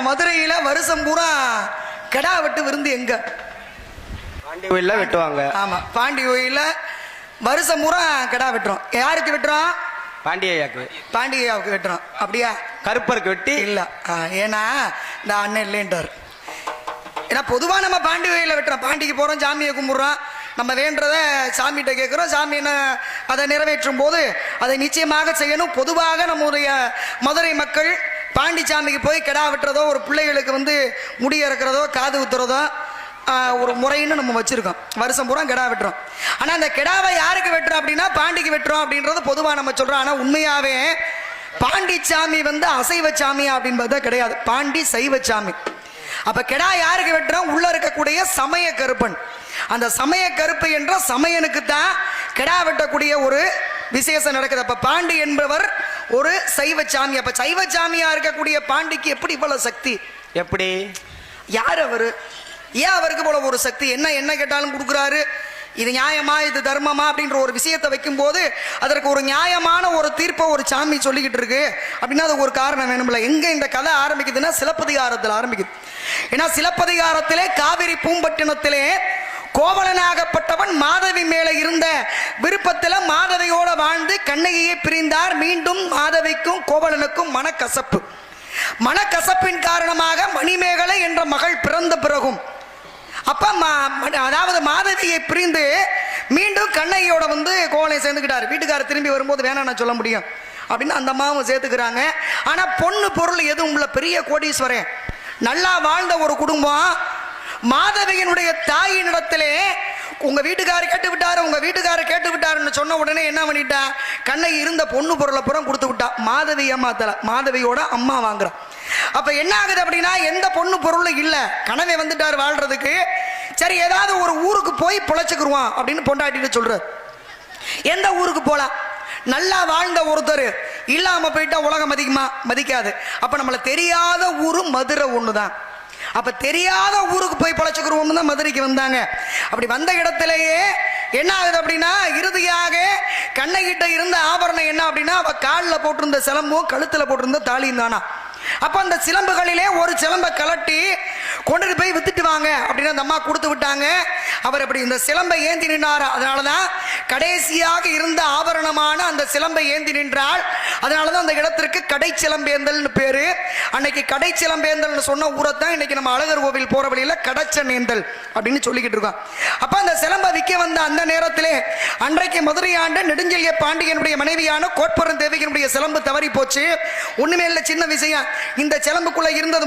மதுரையில வருஷம் பூரா கடா வெட்டு விருந்து எங்க? பாண்டி கோயில்ல வெட்டுவாங்க. ஆமா, பாண்டி கோயில்ல வருஷம் பூரா கடா வெட்டுறோம். யாருக்கு வெட்டுறோம்? பாண்டியாக்கு. பாண்டியாவுக்கு வெட்டுறோம். அப்படியா? கருப்பருக்கு வெட்டி இல்ல. ஏன்னா இந்த அண்ணன் இல்லைன்றார். ஏன்னா பொதுவா நம்ம பாண்டி கோயில வெட்டுறோம். பாண்டிக்கு போறோம், சாமியை கும்பிடுறோம், நம்ம வேண்டத சாமிகிட்ட கேட்குறோம். சாமி என்ன அதை நிறைவேற்றும் போது அதை நிச்சயமாக செய்யணும். பொதுவாக நம்முடைய மதுரை மக்கள் பாண்டிச்சாமிக்கு போய் கிடா வெட்டுறதோ, ஒரு பிள்ளைகளுக்கு முடி இறக்குறதோ, காது ஊத்துறதோ ஒரு முறைன்னு நம்ம வச்சிருக்கோம். வருஷம் பூரா கிடா வெட்டுறோம். ஆனால் அந்த கிடாவை யாருக்கு வெட்டுறோம் அப்படின்னா பாண்டிக்கு வெட்டுறோம் அப்படின்றது பொதுவாக நம்ம சொல்கிறோம். ஆனால் உண்மையாகவே பாண்டிச்சாமி அசைவ சாமி அப்படின்றது கிடையாது. பாண்டி சைவ சாமி. அப்போ கிடா யாருக்கு வெட்டுறோம்? உள்ள இருக்கக்கூடிய சமய கருப்பன். அந்த சமய கருப்பு என்ற சமயனுக்கு தான் கிடா வெட்டக்கூடிய ஒரு விசேஷம் நடக்குது. அப்ப பாண்டி என்பவர் ஒரு சைவ சாமி. அப்ப சைவ சாமியா இருக்கக்கூடிய பாண்டிக்கு எப்படி இவ்வளவு சக்தி? எப்படி? யார் அவரு? ஏன் அவருக்கு போல ஒரு சக்தி? என்ன கேட்டாலும் கொடுக்குறாரு. இது நியாயமா, இது தர்மமா அப்படின்ற ஒரு விஷயத்தை வைக்கும் போது அதற்கு ஒரு நியாயமான ஒரு தீர்ப்பை ஒரு சாமி சொல்லிக்கிட்டு இருக்கு அப்படின்னா அது ஒரு காரணம் வேணும்ல. எங்க இந்த கதை ஆரம்பிக்குதுன்னா சிலப்பதிகாரத்தில் ஆரம்பிக்குது. ஏன்னா சிலப்பதிகாரத்திலே காவிரி பூம்பட்டினத்திலே கோவலனாகப்பட்டவன் மாதவி மேல இருந்த விருப்பத்தில் மாதவியோட வாழ்ந்து கண்ணகியை பிரிந்தார். மீண்டும் மாதவிக்கும் கோவலனுக்கும் மனக்கசப்பு. மனக்கசப்பின் காரணமாக மணிமேகலை என்ற மகள் பிறந்த பிறகும் அப்ப அதாவது மாதவியை பிரிந்து மீண்டும் கண்ணகியோட கோவலனை சேர்ந்துக்கிட்டார். வீட்டுக்காரர் திரும்பி வரும்போது வேணாம் நான் சொல்ல முடியும் அப்படின்னு அந்த அம்மாவும் சேர்த்துக்கிறாங்க. ஆனா பொண்ணு பொருள் எதுவும் உள்ள பெரிய கோடீஸ்வரன் நல்லா வாழ்ந்த ஒரு குடும்பம் மாதவியினுடைய தாயினிடத்திலே உங்க வீட்டுக்காரர் கேட்டு விட்டாரு, உங்க வீட்டுக்காரர் கேட்டு விட்டாருன்னு சொன்ன உடனே என்ன பண்ணிட்டா? கண்ணகி இருந்த பொண்ணு பொருளை புறம் கொடுத்து விட்டா. மாதவி ஏமாத்தல, மாதவியோட அம்மா வாங்குறா. அப்ப என்ன ஆகுது அப்படின்னா எந்த பொண்ணு பொருளும் இல்ல, கனவே வந்துட்டாரு வாழ்றதுக்கு. சரி ஏதாவது ஒரு ஊருக்கு போய் பொழைச்சுக்குருவான் அப்படின்னு பொண்டாட்டிட்டு சொல்றாரு. எந்த ஊருக்கு போலாம்? நல்லா வாழ்ந்த ஒருத்தர் இல்லாம போயிட்டா உலகம் மதிக்காது. அப்ப நம்மள தெரியாத ஊரு மதுரை ஒண்ணுதான். அப்ப தெரியாத ஊருக்கு போய் பொழைச்சுக்கிறோம் தான் மதுரைக்கு வந்தாங்க. அப்படி வந்த இடத்திலேயே என்ன ஆகுது அப்படின்னா இறுதியாக கண்ணகிட்ட இருந்த ஆபரணம் என்ன அப்படின்னா அவ காலில் போட்டிருந்த சிலம்பும் கழுத்துல போட்டிருந்த தாலியும் தானா. அப்ப அந்த சிலம்புகளிலே ஒரு சிலம்பை கலட்டி கொண்டு போய் வித்துட்டு வாங்க அப்படின்னு அந்த அம்மா கொடுத்து விட்டாங்க. அவர் அப்படி இந்த சிலம்பை ஏந்தி நின்றார். அதனாலதான் கடைசியாக இருந்த ஆபரணமான அந்த சிலம்பை ஏந்தி நின்றால். அதனாலதான் அந்த இடத்திற்கு கடை சிலம்பேந்தல் பேரு. அன்னைக்கு கடை சிலம்பேந்தல் சொன்ன ஊரத்தான் இன்னைக்கு நம்ம அழகர் கோவில் போற வழியில கடச்சனேந்தல் அப்படின்னு சொல்லிக்கிட்டு இருக்கோம். அப்ப அந்த சிலம்பை விற்க வந்த அந்த நேரத்திலே அன்றைக்கு மதுரை ஆண்ட நெடுஞ்செழிய பாண்டியனுடைய மனைவியான கோட்புரம் தேவியனுடைய சிலம்பு தவறி போச்சு. ஒண்ணுமே இல்லை, சின்ன விஷயம். இந்த சிலம்புக்குள்ள இருந்தது